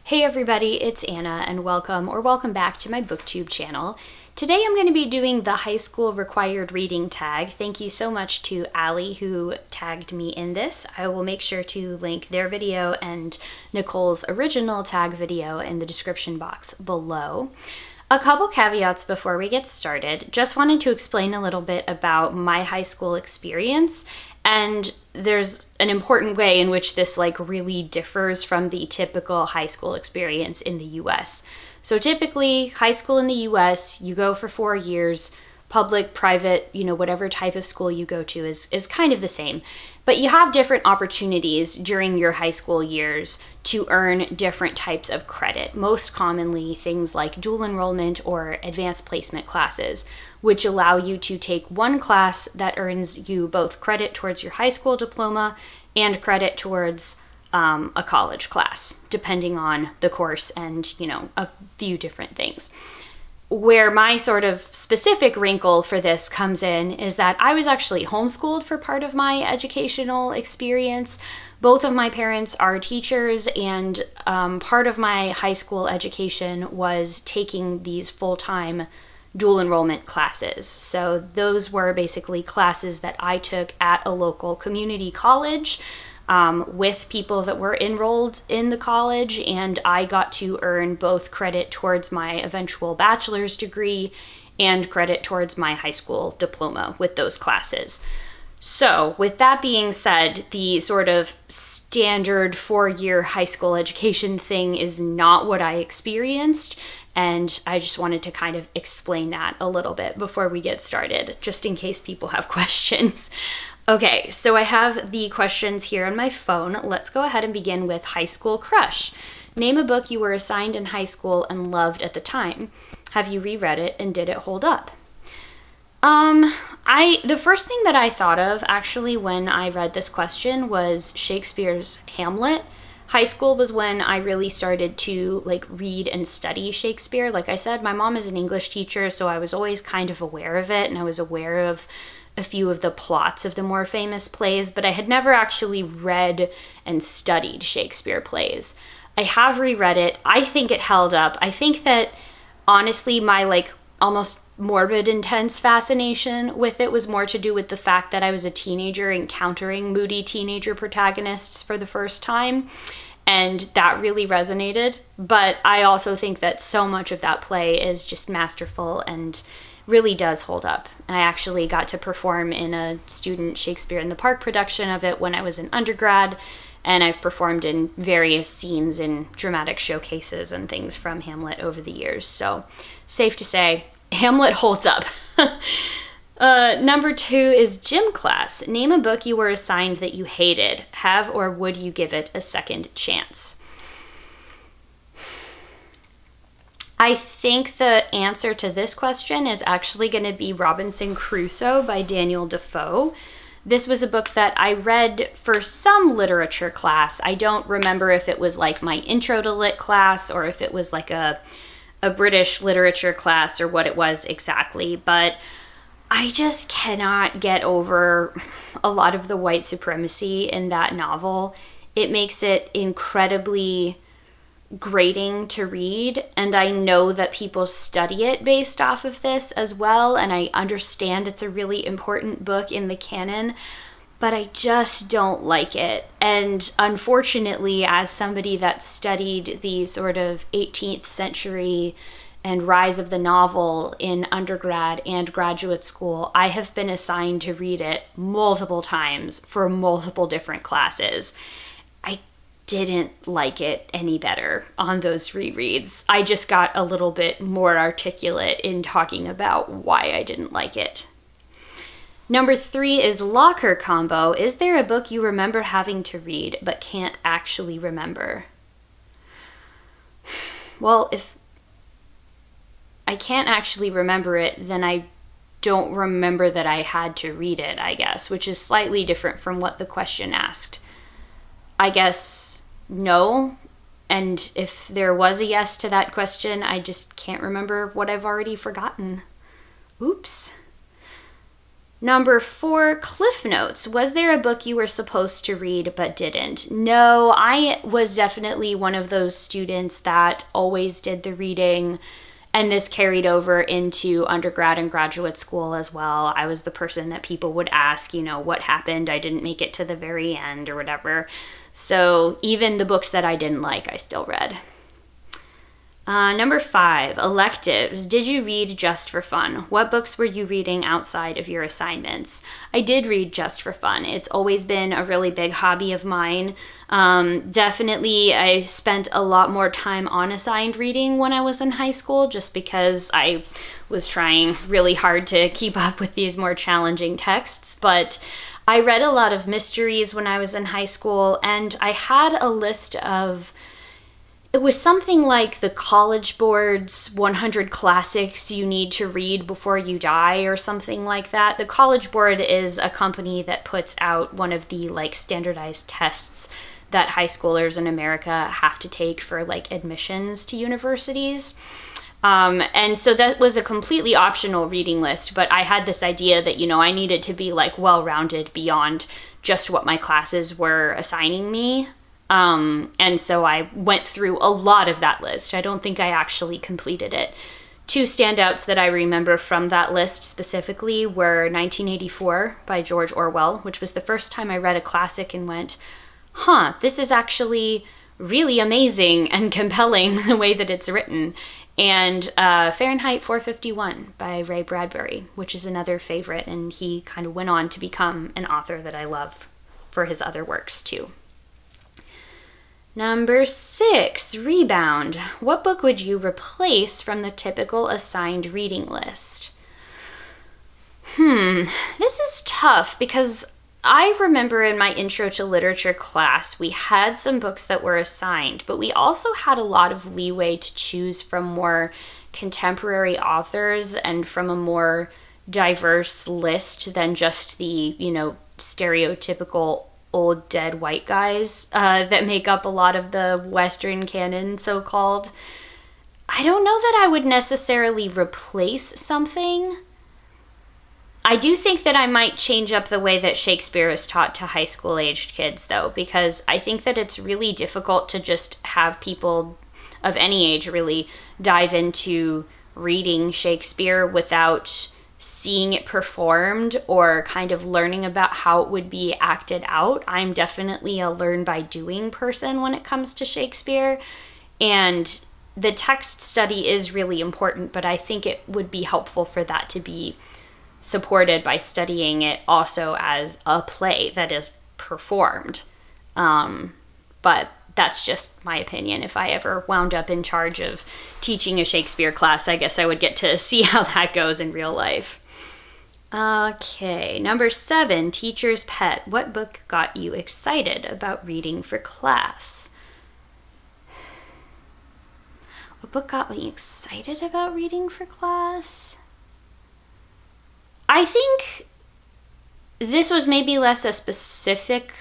Hey everybody, it's Anna and welcome back to my booktube channel. Today I'm going to be doing the high school required reading tag. Thank you so much to Allie who tagged me in this. I will make sure to link their video and Nicole's original tag video in the description box below. A couple caveats before we get started. Just wanted to explain a little bit about my high school experience, and there's an important way in which this really differs from the typical high school experience in the US. So typically, high school in the US, you go for 4 years. Public, private, whatever type of school you go to is kind of the same. But you have different opportunities during your high school years to earn different types of credit. Most commonly, things like dual enrollment or advanced placement classes, which allow you to take one class that earns you both credit towards your high school diploma and credit towards a college class, depending on the course and, a few different things. Where my sort of specific wrinkle for this comes in is that I was actually homeschooled for part of my educational experience. Both of my parents are teachers, and part of my high school education was taking these full-time dual enrollment classes. So those were basically classes that I took at a local community college with people that were enrolled in the college, and I got to earn both credit towards my eventual bachelor's degree and credit towards my high school diploma with those classes. So with that being said, the sort of standard 4-year high school education thing is not what I experienced, and I just wanted to kind of explain that a little bit before we get started, just in case people have questions. Okay, so I have the questions here on my phone. Let's go ahead and begin with high school crush. Name a book you were assigned in high school and loved at the time. Have you reread it and did it hold up? The first thing that I thought of actually when I read this question was Shakespeare's Hamlet. High school was when I really started to read and study Shakespeare. Like I said, my mom is an English teacher, so I was always kind of aware of it, and I was aware of a few of the plots of the more famous plays, but I had never actually read and studied Shakespeare plays. I have reread it. I think it held up. I think that honestly my almost morbid intense fascination with it was more to do with the fact that I was a teenager encountering moody teenager protagonists for the first time, and that really resonated. But I also think that so much of that play is just masterful and really does hold up. And I actually got to perform in a student Shakespeare in the Park production of it when I was an undergrad, and I've performed in various scenes in dramatic showcases and things from Hamlet over the years. So safe to say, Hamlet holds up. Number 2 is gym class. Name a book you were assigned that you hated. Have or would you give it a second chance? I think the answer to this question is actually going to be Robinson Crusoe by Daniel Defoe. This was a book that I read for some literature class. I don't remember if it was my intro to lit class or if it was a British literature class or what it was exactly, but I just cannot get over a lot of the white supremacy in that novel. It makes it incredibly grating to read, and I know that people study it based off of this as well, and I understand it's a really important book in the canon, but I just don't like it. And unfortunately, as somebody that studied the sort of 18th century and rise of the novel in undergrad and graduate school, I have been assigned to read it multiple times for multiple different classes. I didn't like it any better on those rereads. I just got a little bit more articulate in talking about why I didn't like it. Number 3 is locker combo. Is there a book you remember having to read but can't actually remember? Well, if I can't actually remember it, then I don't remember that I had to read it, I guess, which is slightly different from what the question asked. I guess no, and if there was a yes to that question, I just can't remember what I've already forgotten. Oops. Number 4, CliffNotes. Was there a book you were supposed to read but didn't? No, I was definitely one of those students that always did the reading, and this carried over into undergrad and graduate school as well. I was the person that people would ask, what happened? I didn't make it to the very end or whatever. So even the books that I didn't like, I still read. Number 5, electives. Did you read just for fun? What books were you reading outside of your assignments? I did read just for fun. It's always been a really big hobby of mine. Definitely, I spent a lot more time on assigned reading when I was in high school, just because I was trying really hard to keep up with these more challenging texts. But I read a lot of mysteries when I was in high school, and I had a list of... It was something like the College Board's 100 classics you need to read before you die or something like that. The College Board is a company that puts out one of the standardized tests that high schoolers in America have to take for admissions to universities. And so that was a completely optional reading list, but I had this idea that, I needed to be well-rounded beyond just what my classes were assigning me. And so I went through a lot of that list. I don't think I actually completed it. 2 standouts that I remember from that list specifically were 1984 by George Orwell, which was the first time I read a classic and went, this is actually really amazing and compelling the way that it's written. And Fahrenheit 451 by Ray Bradbury, which is another favorite, and he kind of went on to become an author that I love for his other works too. Number 6, Rebound. What book would you replace from the typical assigned reading list? This is tough because I remember in my intro to literature class, we had some books that were assigned, but we also had a lot of leeway to choose from more contemporary authors and from a more diverse list than just the, stereotypical old dead white guys that make up a lot of the Western canon, so-called. I don't know that I would necessarily replace something. I do think that I might change up the way that Shakespeare is taught to high school-aged kids, though, because I think that it's really difficult to just have people of any age really dive into reading Shakespeare without seeing it performed or kind of learning about how it would be acted out. I'm definitely a learn by doing person when it comes to Shakespeare, and the text study is really important, but I think it would be helpful for that to be supported by studying it also as a play that is performed. But that's just my opinion. If I ever wound up in charge of teaching a Shakespeare class, I guess I would get to see how that goes in real life. Okay, number 7, Teacher's Pet. What book got you excited about reading for class? What book got me excited about reading for class? I think this was maybe less a specific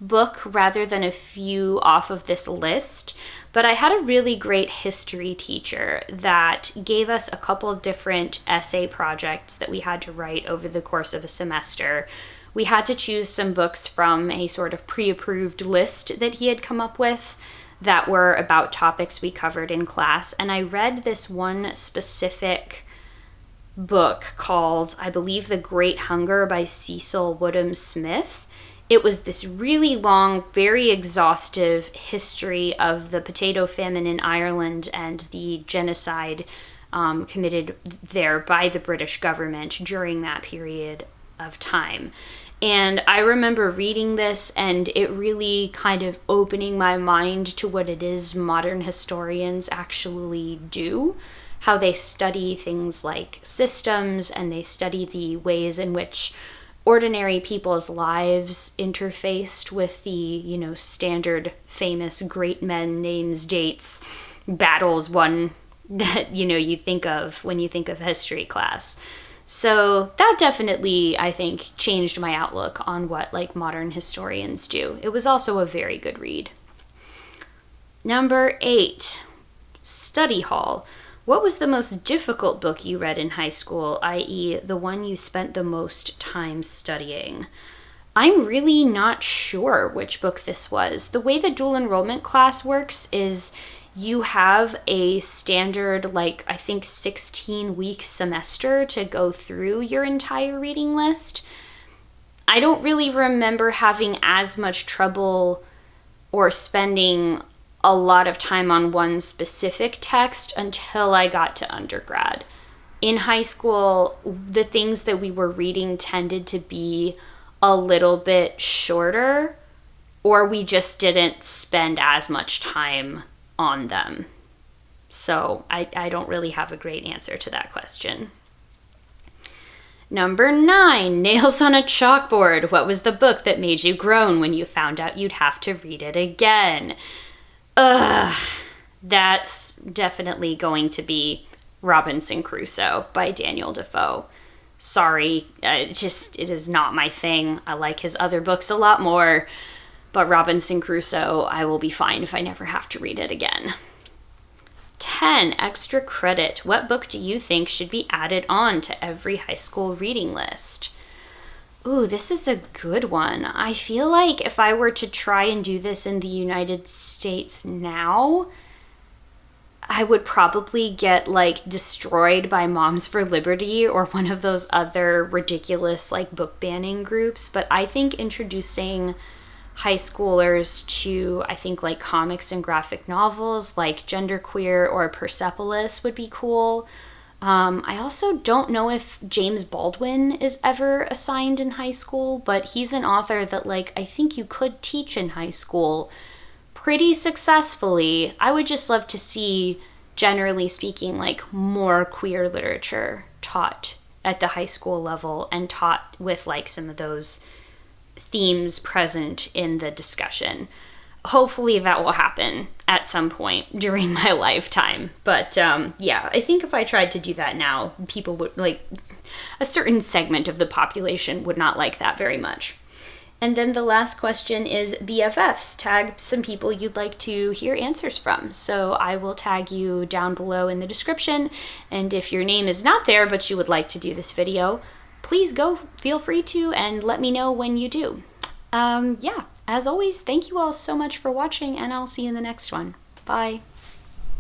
book rather than a few off of this list, but I had a really great history teacher that gave us a couple different essay projects that we had to write over the course of a semester. We had to choose some books from a sort of pre-approved list that he had come up with that were about topics we covered in class, and I read this one specific book called, I believe, The Great Hunger by Cecil Woodham Smith. It was this really long, very exhaustive history of the potato famine in Ireland and the genocide committed there by the British government during that period of time. And I remember reading this and it really kind of opening my mind to what it is modern historians actually do, how they study things like systems and they study the ways in which ordinary people's lives interfaced with the, standard famous great men, names, dates, battles won that, you think of when you think of history class. So that definitely, I think, changed my outlook on what modern historians do. It was also a very good read. Number 8, study hall. What was the most difficult book you read in high school, i.e. the one you spent the most time studying? I'm really not sure which book this was. The way the dual enrollment class works is you have a standard, like, I think 16-week semester to go through your entire reading list. I don't really remember having as much trouble or spending a lot of time on one specific text until I got to undergrad. In high school, the things that we were reading tended to be a little bit shorter, or we just didn't spend as much time on them. So I don't really have a great answer to that question. Number 9, nails on a chalkboard. What was the book that made you groan when you found out you'd have to read it again? That's definitely going to be Robinson Crusoe by Daniel Defoe. Sorry, it is not my thing. I like his other books a lot more, but Robinson Crusoe, I will be fine if I never have to read it again. 10, extra credit. What book do you think should be added on to every high school reading list? Ooh, this is a good one. I feel like if I were to try and do this in the United States now, I would probably get, like, destroyed by Moms for Liberty or one of those other ridiculous, like, book banning groups. But I think introducing high schoolers to, I think, like, comics and graphic novels like Genderqueer or Persepolis would be cool. I also don't know if James Baldwin is ever assigned in high school, but he's an author that, like, I think you could teach in high school pretty successfully. I would just love to see, generally speaking, like, more queer literature taught at the high school level and taught with, like, some of those themes present in the discussion. Hopefully that will happen at some point during my lifetime. But yeah, I think if I tried to do that now, people would, like, a certain segment of the population would not like that very much. And then the last question is BFFs. Tag some people you'd like to hear answers from. So I will tag you down below in the description. And if your name is not there, but you would like to do this video, please feel free to, and let me know when you do. Yeah, as always, thank you all so much for watching, and I'll see you in the next one. Bye.